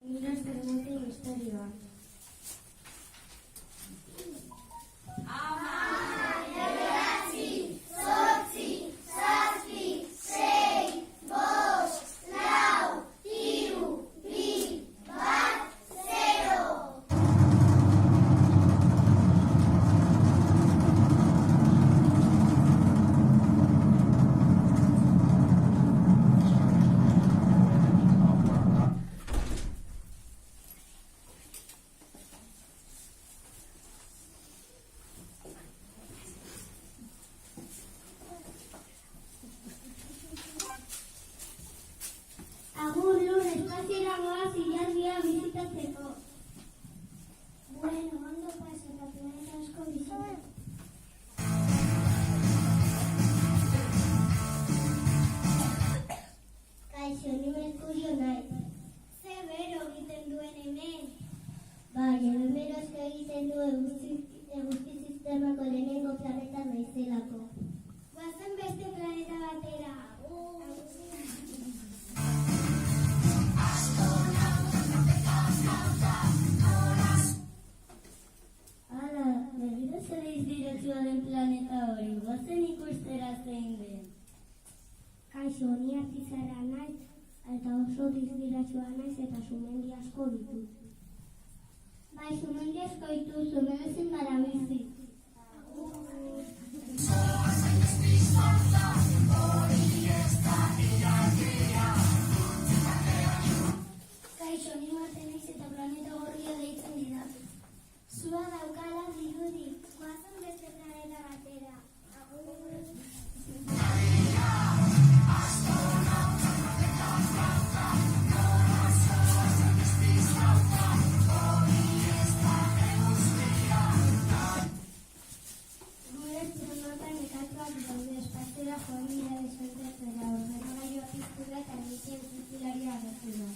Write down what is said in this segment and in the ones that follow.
Misterioa. Agur lur, espaziera goaz ilargia bizitatzeko. Bueno, ondo pasa, eta planeta asko bizitatzeko. Kaixo, ni Merkurio naiz. Ze bero egiten duen hemen? Bai, hemen berozko egiten du eguzki sistemako lehenengo planeta naizelako. Guazen beste planeta batera. Den planeta hori, gozen ikustera zein den. Kaixo, ni artizara naiz, eta oso dizbiratsua naiz eta sumendi asko ditut. Bai, sumendi asko dituzu, berezin gara bizi. Kaixo, ni Marte naiz eta planeta gorria deitzen dira. Zua daukala dirudi. Guazen beste planeta batera. Gure astronautan nekatuak daude espaziora joan dira desentetzera, ordenagailu piztura eta emisien zirkularia agertu da.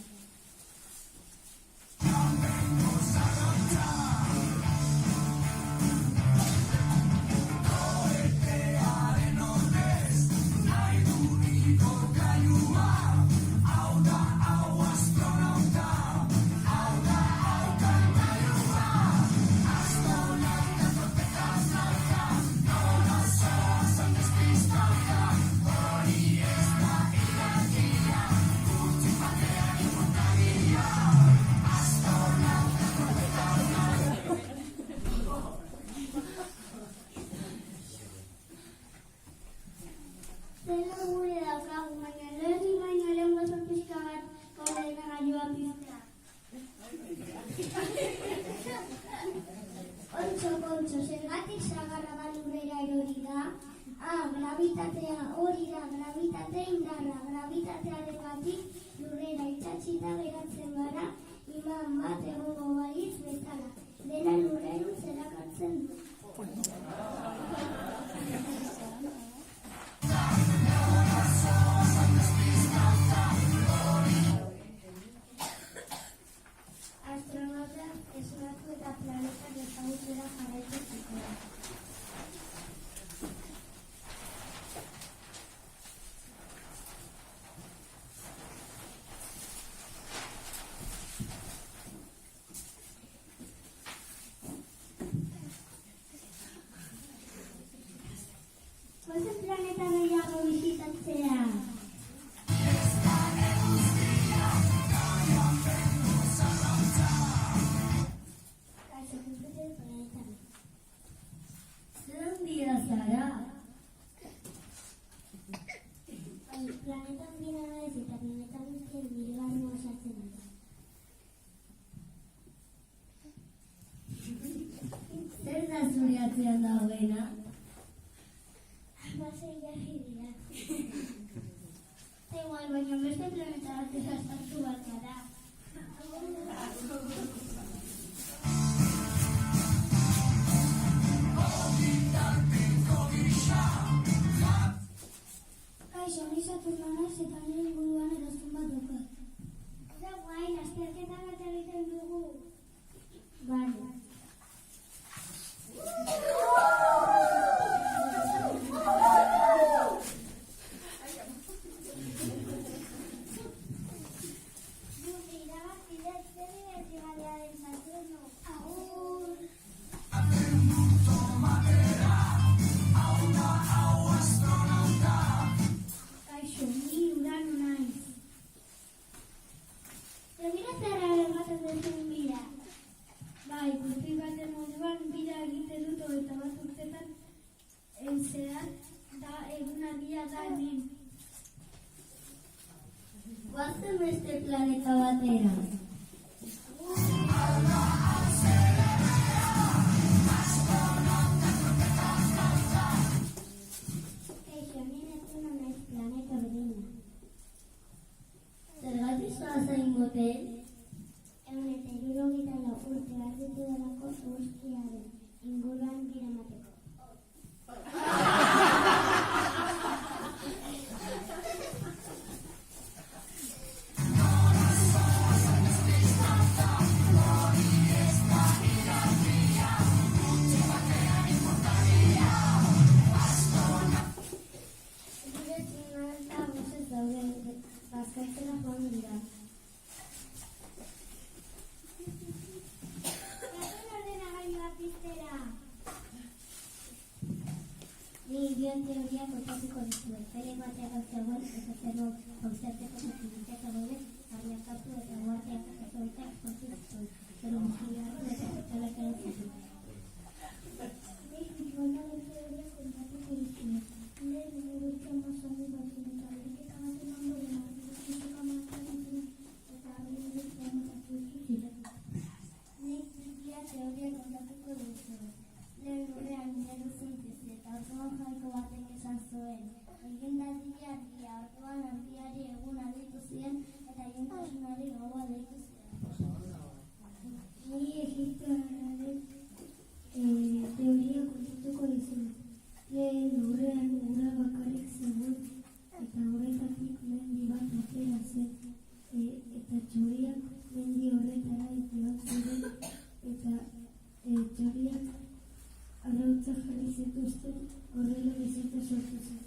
Zela gure daukagu, baina lerri baino lehen gozo pixka bat ordenagailua piztea. Kontxo, zergatik sagarra bat lurrera erori da? Gravitatea, hori da, gravitate indarra. Gravitatearengatik lurrera itsatsita geratzen gara, iman bat egongo balitz bezala. Dena lurrerantz erakartzen du. Astronautak esnatu eta planetak ezagutzera jarraitzeko. Goazen planeta gehiago bizitatzea. Zara? Planetan bina naiz eta planetan guztien bilgarno osatzen dira. Zer da zure atzean dagoena? Basei jarri dira. Igual, baina beste planeta batera sartu bat gara. Kaixo, ni Saturno naiz eta nire inguruan eraztun bat daukat. Oda guai, lasterketa bat egiten dugu. Bale. Dut irabazi Guazen beste planeta batera. Kaixo, ni Neptuno naiz planeta berdina. Zergatik zoazain motel? 174 urte behar ditudalako eguzkiaren inguruan bira emateko. Gure txinalta guzez daude, bazkaitzera joan dira. Ni bion teoria kontatuko dizuet. Bere bateak zegoen, eta zerbo hauzarteko posibilitatea zegoen, argiakatu eta guardiak azoitak kontzituzuen. Zero mugiarru eta pertsolak erotzen. Ni bion teoria kontatuko dizuet. Lehen eguritza mazami batzen eta beriketa baten ondoren argizituko mazaren eta argizituko mazatu ziren. Ni bion teoria kontatuko dizuet. Lehen urrean nero zintez eta orduan jaiko batek esan zuen. Egindadia argia, orduan argiari egun aditu ziren eta egintasunari gaua deitu ziren. Ni egiptoaren teoria kontatuko dizuet. Lehen urrean ura bakarrik zegoen eta horretatik mendi bat atera zen eta txoriak mendi horretara joan ziren eta txoriak arrautza jarri zituzten, horrela bizitza sortu zen.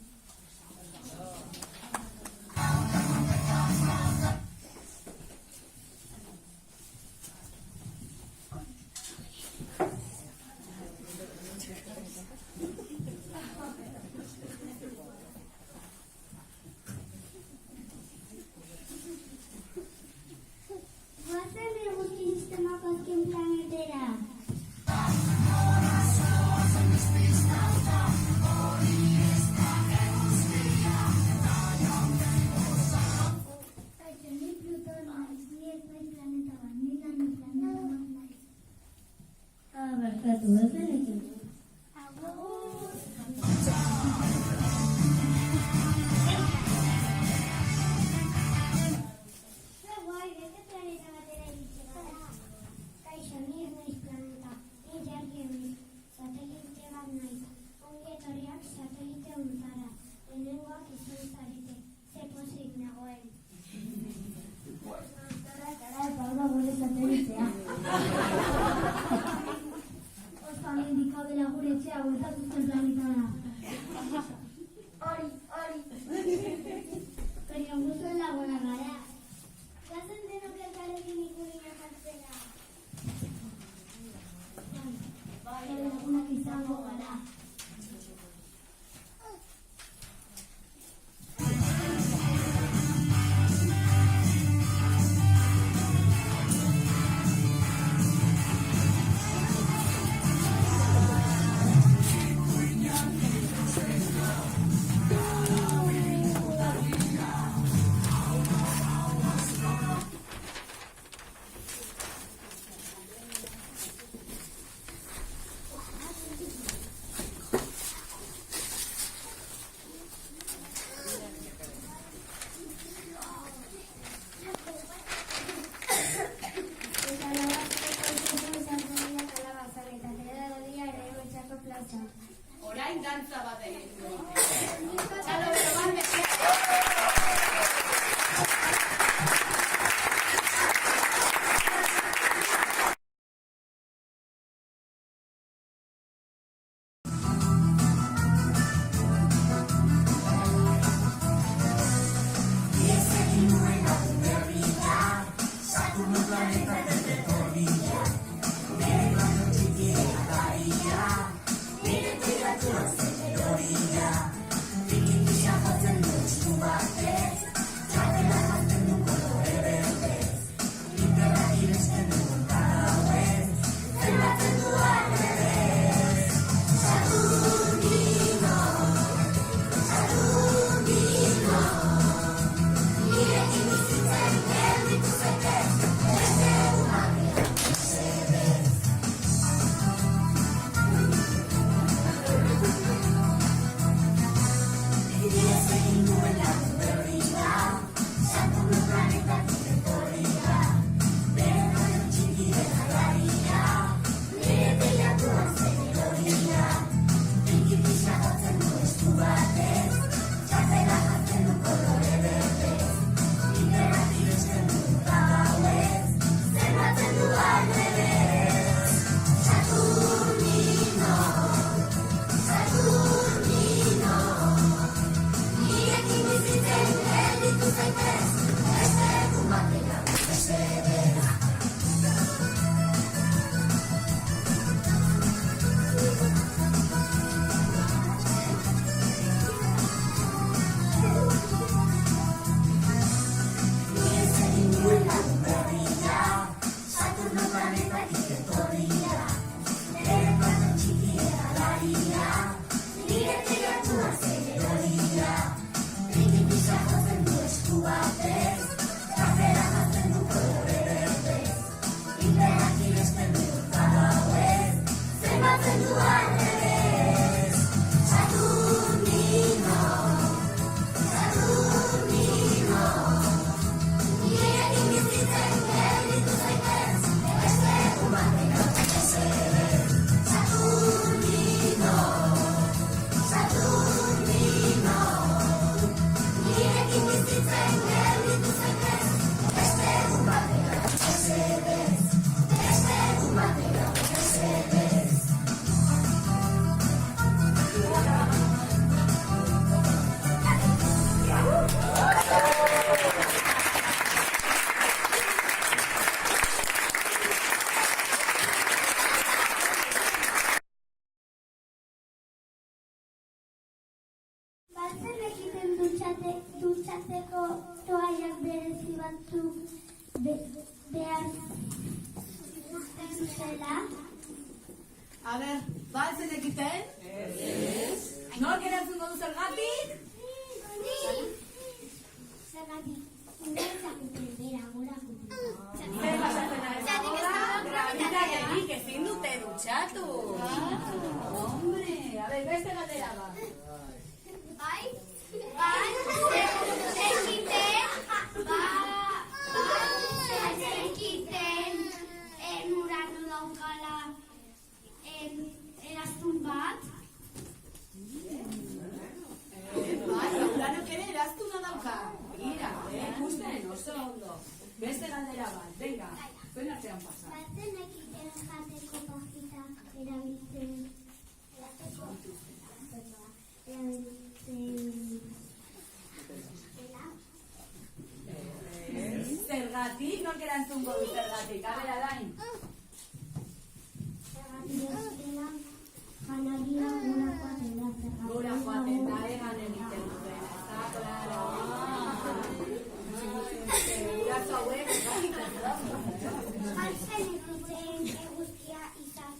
Batzen egiten dutxatzeko toaiak berezi batzuk behar zutela. A ber, batzen egiten? Ez. Nork erantzungo du zergatik? Ni! Zergatik, ulertzakuten bera gorako. Zer pasatzen ari da gora? Grabitaterik ezin dute dutxatu. Hombre, a ber, beste galdera bat. Bai, zekiten urano daukala eraztun bat. Bai, uranok ere eraztuna dauka. Mira, ikusten, oso ondo. Beste galdera bat, venga, zuen artean pasa. Batzen ekiten jateko pajitak erabiltzen Zergatik, nork erantzungo du zergatik? A ber, Alain. janaria Gora joaten da, egan egiten duten, eta, klaro. Guraso hauek, Batzen egiten eguzkia izar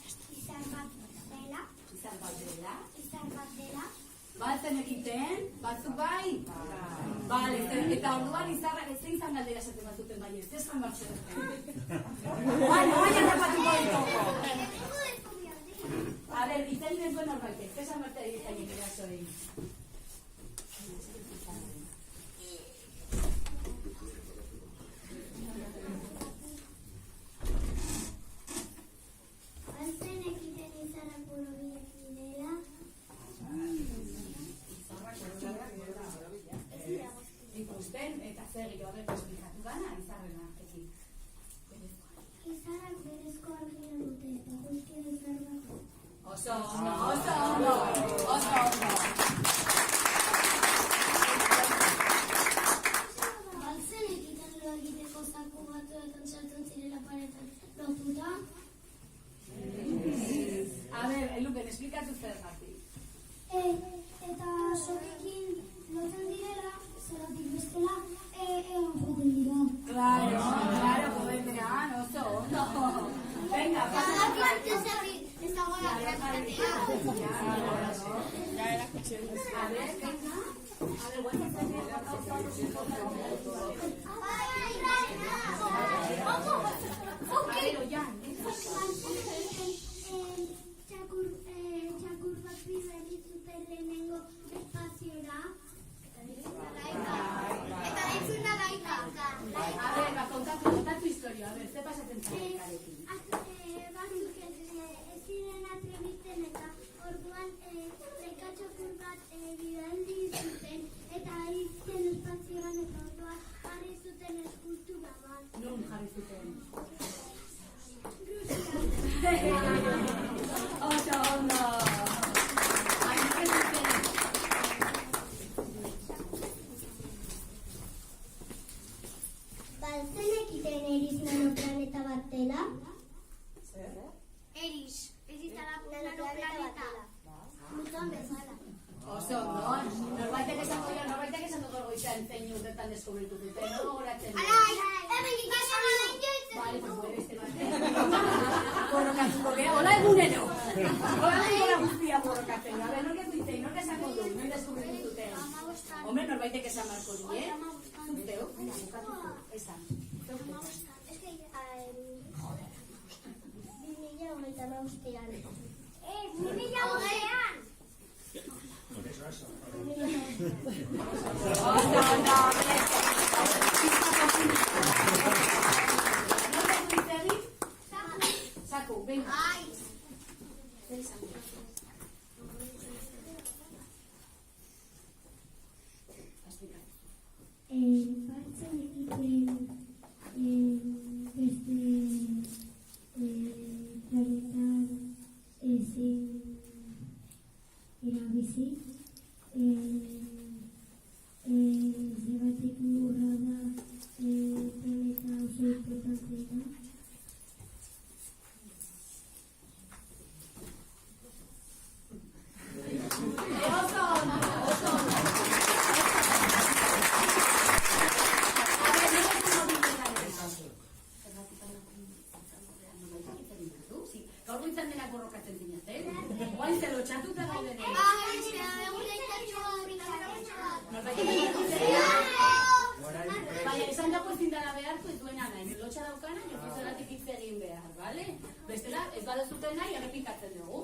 bat dela. Izar bat dela. batzen egiten, batzuk bai? Bale, eta orduan izarrak ez izan galdera esaten batzuten bai ez, ez zan batzen. Baina rapatuko dituko. A ber, izan den zuen horbaitek, esan bat egiten erasoei. Batzen egiten izarrak borobilak dela. Ikusten, eta zer gero horrek esplikatu gana, izarrena ekin. Izarrak berezko argia dute, eta guztia izarrak. Oso ondo, oso ondo, oso ondo. Batzen egiten lo egiteko zaku batzuetan sartzen zirela paretan lotuta. A ber, Luken, esplikatu zergatik. Eta sokekin lotzen direla, zeratik bestela, egon joten dira. Claro, jodetean, oso ondo. Venga, pasa. Ez dagoela grabitatea. A ver, venga. A ver, guantatzen Txakur bat bidali zuten lehenengo espaziora. Eta entzuna laika. A ver, kontatu historia, a ver, ze pasatzen zailekarekin. Batzuk ez ziren atrebiten eta orduan lekatxokur bat bidali zuten eta izten espazioan eta orduan jarri zuten eskultura bat. Non jarri zuten? Oso ondo. Batzen ekiten eriz nanoplaneta bat dela. Zer? Eriz nanoplaneta. Pluton bezala. Oso ondo. Norbaitek esan dut goizan zein urtetan deskubritu duten, no goratzen dut. Vale, pues puede este bate. Borrokatuko gea, hola egunero. Hola guztia borrokatzen. A ver, nork ez duitzein, nork esango du, non deskubritu duten. Hombre, norbaitek esan marko di, Zuteu, esan. Es que, joder. 2008an. 2008an! Saku, venga. Batzen egiten beste planetan ezin irabizi. Bestela, ez badazuten nahi, errepikatzen dugu.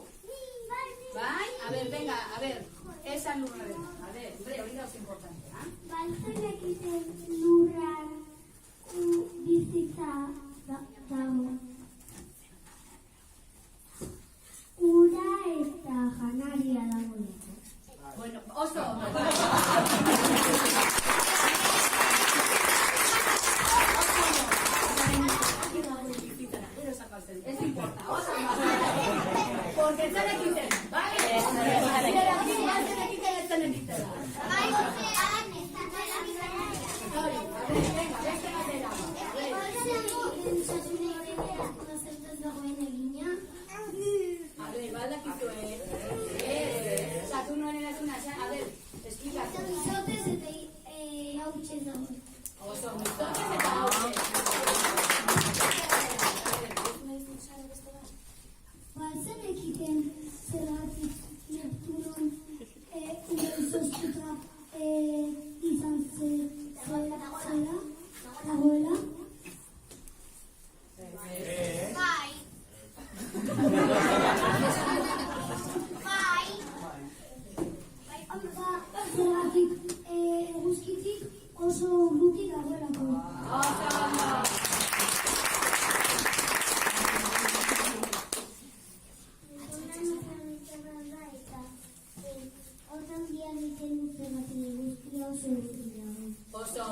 Bai? A ver, venga, a ver. Esan lurraren. A ver, hombre, hori da oso importantea. Baltzen ekiten lurran bizitza dago. Ura eta janaria dago. Bueno, oso. Ez importa, oso. Porque zer ekiten, bai? Zer ekiten ez zen egiten. A ver, baldakizu, Saturnoen erazuna, a ver, esplikatu. Mizotez eta hautsi dago. Oso, mizotez eta hautsi. Baltzen ekiten zergatik Neptunon izoztuta izan zela dagoela. Zergatik eguzkitik oso urruti dagoelako. Hortan bian egiten zergatik eguzkia oso urruti dago. Oso,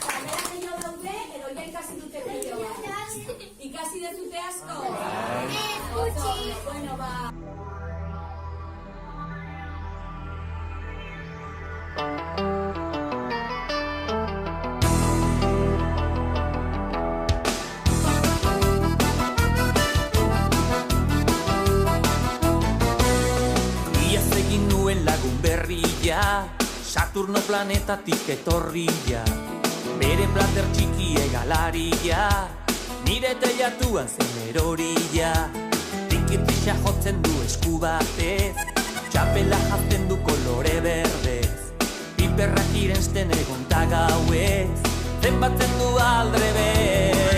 Kamera gehiago daude, edo ja ikasi dute gehiago. Ikasi dezute asko? Oso, bueno, ba. Iaz egin nuen lagun berria, Saturno planetatik etorria, bere plater txiki egalaria, nire teilatuan zen erorila. Tikitisa jotzen du esku batez, txapela jazten du kolore berdez, piperrak irensten egon ta gauez, zenbatzen du aldrebez.